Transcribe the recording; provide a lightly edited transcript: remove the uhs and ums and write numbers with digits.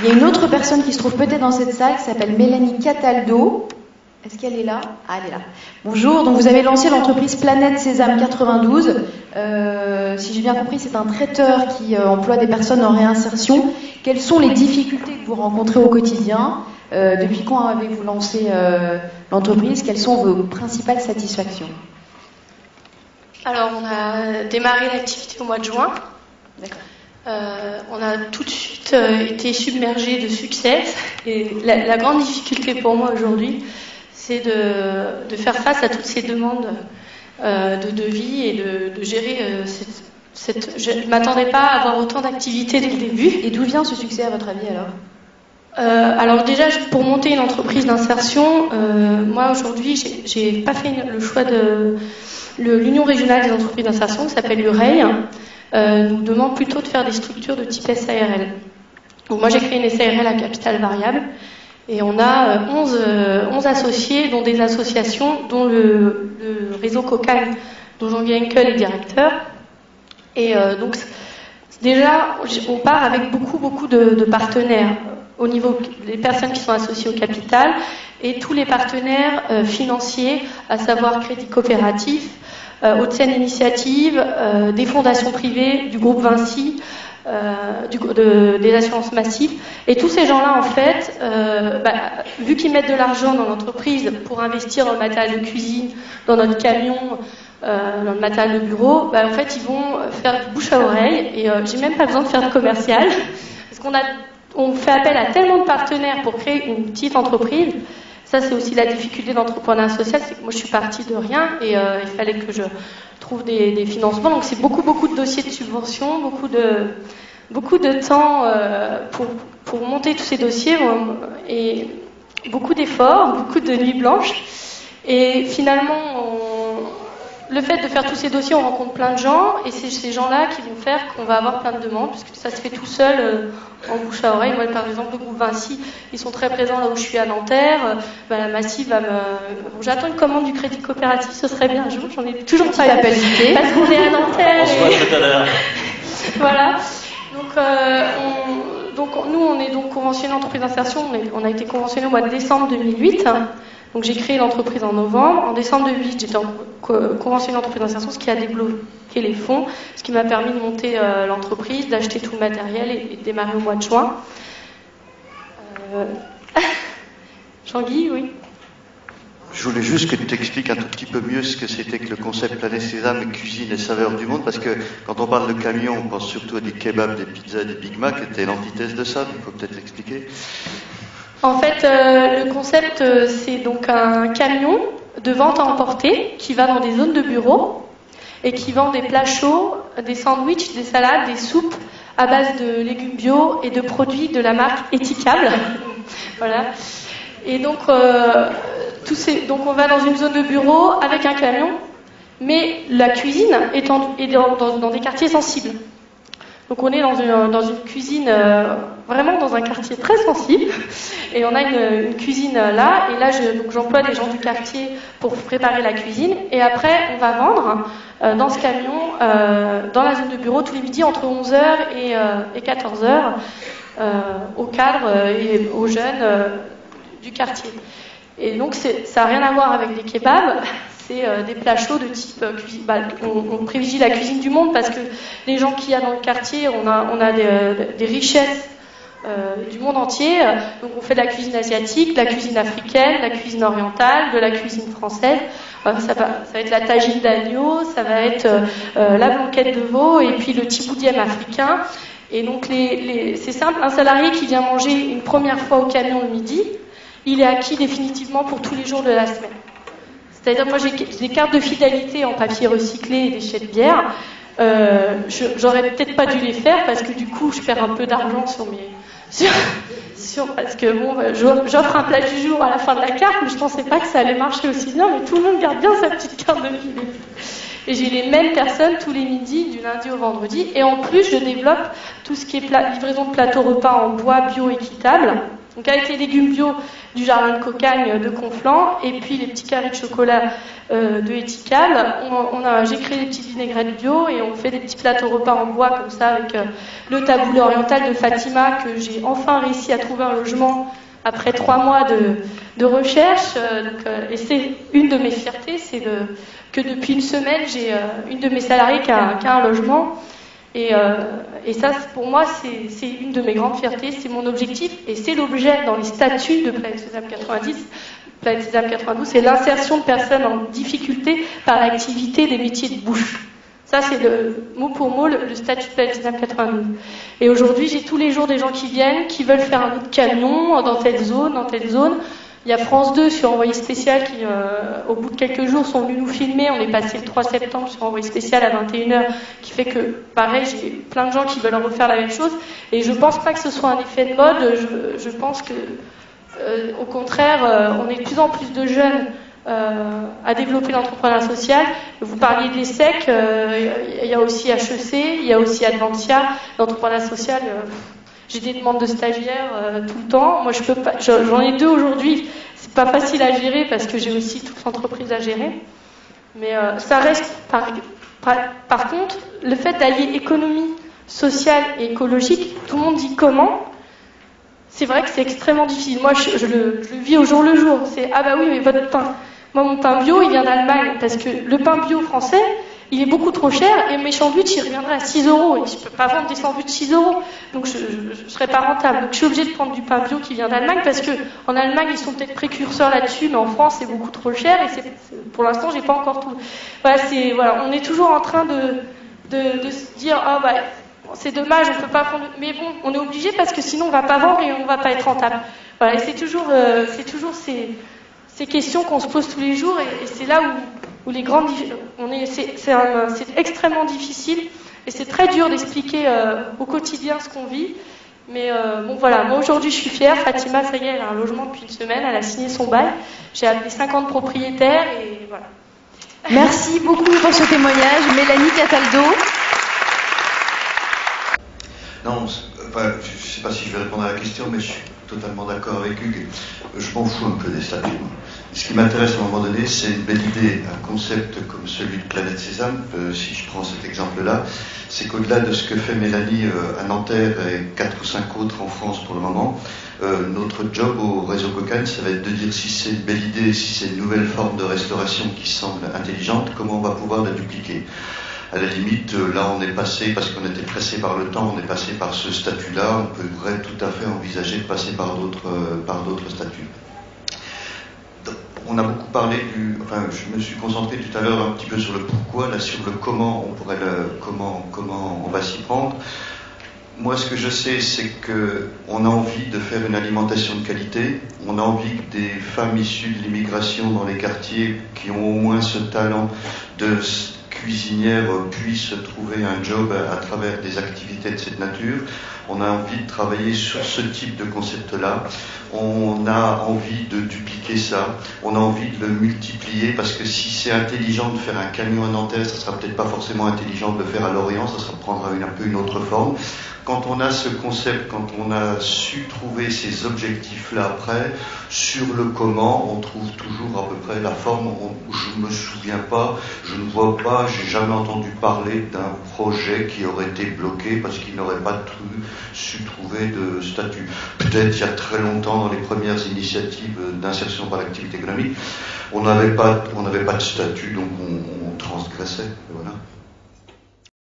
Il y a une autre personne qui se trouve peut-être dans cette salle, qui s'appelle Mélanie Cataldo. Est-ce qu'elle est là? Ah, elle est là. Bonjour, donc vous avez lancé l'entreprise Planète Sésame 92. Si j'ai bien compris, c'est un traiteur qui emploie des personnes en réinsertion. Quelles sont les difficultés que vous rencontrez au quotidien? Depuis quand avez-vous lancé l'entreprise? Quelles sont vos principales satisfactions? Alors, on a démarré l'activité au mois de juin. D'accord. On a tout de suite été submergé de succès. Et la grande difficulté pour moi aujourd'hui, c'est de faire face à toutes ces demandes de devis et de gérer je ne m'attendais pas à avoir autant d'activités dès le début. Et d'où vient ce succès à votre avis alors? Alors déjà, pour monter une entreprise d'insertion, moi aujourd'hui, j'ai pas fait le choix de l'Union régionale des entreprises d'insertion, qui s'appelle l'UREI, nous demande plutôt de faire des structures de type SARL. Donc moi j'ai créé une SARL à capital variable et on a 11 associés, dont des associations, dont le réseau COCAN, dont Jean-Guy Henkel est directeur. Et donc déjà on part avec beaucoup de partenaires au niveau des personnes qui sont associées au capital et tous les partenaires financiers, à savoir Crédit Coopératif, Haute-Seine Initiative, des fondations privées, du groupe Vinci, des assurances massives. Et tous ces gens-là, en fait, vu qu'ils mettent de l'argent dans l'entreprise pour investir dans le matériel de cuisine, dans notre camion, dans le matériel de bureau, en fait, ils vont faire du bouche à oreille. Et j'ai même pas besoin de faire de commercial, parce qu'on fait appel à tellement de partenaires pour créer une petite entreprise. Ça, c'est aussi la difficulté d'entrepreneuriat social, c'est que moi, je suis partie de rien et il fallait que je trouve des financements. Donc, c'est beaucoup de dossiers de subvention, beaucoup de temps pour monter tous ces dossiers et beaucoup d'efforts, beaucoup de nuits blanches. Et finalement, le fait de faire tous ces dossiers, on rencontre plein de gens et c'est ces gens-là qui vont faire qu'on va avoir plein de demandes, parce que ça se fait tout seul en bouche à oreille. Moi, par exemple, le groupe Vinci, ils sont très présents là où je suis à Nanterre. La Massive va j'attends une commande du Crédit Coopératif, ce serait bien un jour, j'en ai toujours pas eu. Parce qu'on est à Nanterre. On se voit tout à l'heure. Voilà. Donc nous, on est donc conventionné entreprise d'insertion. On a été conventionné au mois de décembre 2008. Donc j'ai créé l'entreprise en novembre. En décembre 2008, j'étais conventionné entreprise d'insertion, ce qui a débloqué les fonds, ce qui m'a permis de monter l'entreprise, d'acheter tout le matériel et de démarrer au mois de juin. Jean-Guy, oui. Je voulais juste que tu t'expliques un tout petit peu mieux ce que c'était que le concept Planète Sésame, cuisine et saveurs du monde, parce que quand on parle de camion, on pense surtout à des kebabs, des pizzas, des Big Mac, et t'es l'antithèse de ça, il faut peut-être l'expliquer. En fait, le concept, c'est donc un camion de vente à emporter qui va dans des zones de bureau et qui vend des plats chauds, des sandwichs, des salades, des soupes à base de légumes bio et de produits de la marque Éthicable. Voilà. Et donc, donc on va dans une zone de bureau avec un camion, mais la cuisine est dans des quartiers sensibles. Donc on est dans une cuisine, vraiment dans un quartier très sensible, et on a une cuisine là, et là j'emploie des gens du quartier pour préparer la cuisine, et après on va vendre dans ce camion, dans la zone de bureau, tous les midis entre 11h et 14h, aux cadres et aux jeunes du quartier. Et donc ça n'a rien à voir avec des kebabs. C'est des plats chauds de type cuisine. On privilégie la cuisine du monde parce que les gens qu'il y a dans le quartier, on a des richesses du monde entier. Donc on fait de la cuisine asiatique, de la cuisine africaine, de la cuisine orientale, de la cuisine française. Ça va être la tagine d'agneau, ça va être la blanquette de veau et puis le tiboudième africain. Et donc c'est simple, un salarié qui vient manger une première fois au camion le midi, il est acquis définitivement pour tous les jours de la semaine. C'est-à-dire, moi, j'ai des cartes de fidélité en papier recyclé et des chèques de bière. J'aurais peut-être pas dû les faire parce que du coup, je perds un peu d'argent parce que bon, j'offre un plat du jour à la fin de la carte, mais je pensais pas que ça allait marcher aussi bien. Mais tout le monde garde bien sa petite carte de fidélité. Et j'ai les mêmes personnes tous les midis, du lundi au vendredi. Et en plus, je développe tout ce qui est livraison de plateaux repas en bois bio équitable. Donc avec les légumes bio du jardin de Cocagne de Conflans et puis les petits carrés de chocolat de Etical, j'ai créé des petites vinaigrettes bio et on fait des petits plateaux repas en bois comme ça avec le taboulé oriental de Fatima que j'ai enfin réussi à trouver un logement après 3 mois de recherche. Et c'est une de mes fiertés, c'est que depuis une semaine, j'ai une de mes salariés qui a un logement. Et ça, pour moi, c'est une de mes grandes fiertés, c'est mon objectif, et c'est l'objet dans les statuts de Planète Sésame 90, Planète Sésame 92, c'est l'insertion de personnes en difficulté par l'activité des métiers de bouche. Ça, c'est mot pour mot le statut de Planète Sésame 92. Et aujourd'hui, j'ai tous les jours des gens qui viennent, qui veulent faire un autre camion dans telle zone, dans telle zone. Il y a France 2 sur Envoyé spécial qui, au bout de quelques jours, sont venus nous filmer. On est passé le 3 septembre sur Envoyé spécial à 21h, qui fait que, pareil, j'ai plein de gens qui veulent refaire la même chose. Et je pense pas que ce soit un effet de mode. Je pense que, au contraire, on est de plus en plus de jeunes à développer l'entrepreneuriat social. Vous parliez de l'ESSEC, il y a aussi HEC, il y a aussi Adventia. L'entrepreneuriat social... J'ai des demandes de stagiaires tout le temps. Moi, je peux pas. J'en ai 2 aujourd'hui. C'est pas facile à gérer parce que j'ai aussi toute l'entreprise à gérer. Mais ça reste. Par contre, le fait d'allier économie sociale et écologique, tout le monde dit comment. C'est vrai que c'est extrêmement difficile. Moi, je le vis au jour le jour. C'est ah bah oui, mais votre pain. Moi, mon pain bio, il vient d'Allemagne parce que le pain bio français. Il est beaucoup trop cher et mes sandwichs, il reviendrait à 6 €. Et je ne peux pas vendre des sandwichs 6 €. Donc je ne serais pas rentable. Donc je suis obligée de prendre du pain bio qui vient d'Allemagne parce qu'en Allemagne, ils sont peut-être précurseurs là-dessus, mais en France, c'est beaucoup trop cher. Et pour l'instant, j'ai pas encore tout. Voilà, on est toujours en train de se dire ah bah c'est dommage, on peut pas prendre. Mais bon, on est obligé parce que sinon on va pas vendre et on va pas être rentable. Voilà, et c'est toujours ces questions qu'on se pose tous les jours et c'est là où les grandes, c'est extrêmement difficile et c'est très dur d'expliquer au quotidien ce qu'on vit. Mais bon voilà, moi aujourd'hui je suis fière. Fatima, ça y est, elle a un logement depuis une semaine, elle a signé son bail. J'ai appelé 50 propriétaires et voilà. Merci beaucoup pour ce témoignage, Mélanie Cataldo. Non, enfin, je ne sais pas si je vais répondre à la question, mais je suis totalement d'accord avec Hugues. Je m'en fous un peu des statuts. Ce qui m'intéresse à un moment donné, c'est une belle idée, un concept comme celui de Planète Sésame, si je prends cet exemple-là, c'est qu'au-delà de ce que fait Mélanie à Nanterre et 4 ou 5 autres en France pour le moment, notre job au réseau Cocagne, ça va être de dire si c'est une belle idée, si c'est une nouvelle forme de restauration qui semble intelligente, comment on va pouvoir la dupliquer. À la limite, là on est passé, parce qu'on était pressé par le temps, on est passé par ce statut-là, on pourrait tout à fait envisager de passer par d'autres statuts. On a beaucoup parlé je me suis concentré tout à l'heure un petit peu sur le pourquoi, là sur le comment, comment on va s'y prendre. Moi, ce que je sais, c'est qu'on a envie de faire une alimentation de qualité, on a envie que des femmes issues de l'immigration dans les quartiers qui ont au moins ce talent de cuisinière puissent trouver un job à travers des activités de cette nature. On a envie de travailler sur ce type de concept-là. On a envie de dupliquer ça. On a envie de le multiplier parce que si c'est intelligent de faire un camion à Nanterre, ça sera peut-être pas forcément intelligent de le faire à Lorient, ça prendra un peu une autre forme. Quand on a ce concept, quand on a su trouver ces objectifs-là après, sur le comment, on trouve toujours à peu près la forme. Je ne me souviens pas, je ne vois pas, j'ai jamais entendu parler d'un projet qui aurait été bloqué parce qu'il n'aurait pas su trouver de statut. Peut-être il y a très longtemps, dans les premières initiatives d'insertion par l'activité économique, on n'avait pas de statut, donc on transgressait. Voilà.